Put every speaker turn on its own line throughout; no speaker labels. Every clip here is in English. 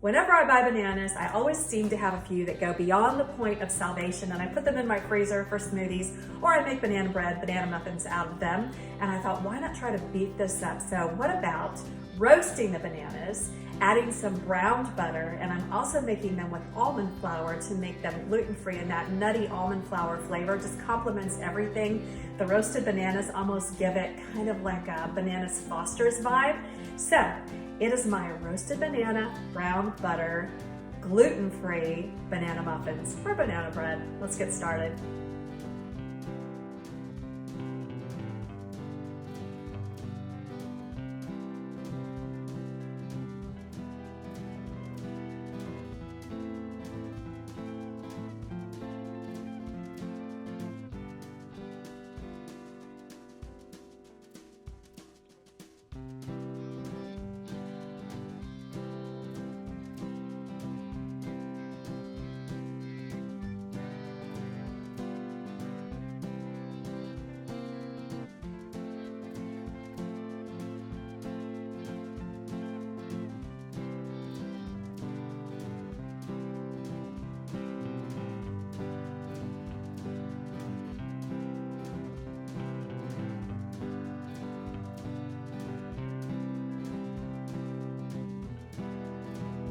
Whenever I buy bananas, I always seem to have a few that go beyond the point of salvation, and I put them in my freezer for smoothies, or I make banana bread, banana muffins out of them. And I thought, why not try to beef this up? So what about roasting the bananas, adding some browned butter, and I'm also making them with almond flour to make them gluten-free, and that nutty almond flour flavor just complements everything. The roasted bananas almost give it kind of like a Bananas Foster's vibe. So it is my roasted banana, brown butter, gluten-free banana muffins or banana bread. Let's get started.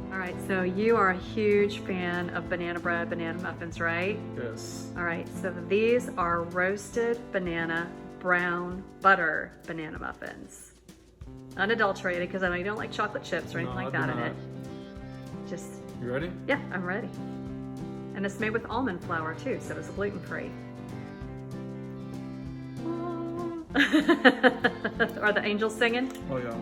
All right, so you are a huge fan of banana bread, banana muffins, right?
Yes.
All right, so these are roasted banana, brown butter banana muffins. Unadulterated, because I know you don't like chocolate chips or anything like that in it. Just,
You ready?
yeah, I'm ready. And it's made with almond flour too, so it's gluten-free. Are the angels singing?
Oh yeah.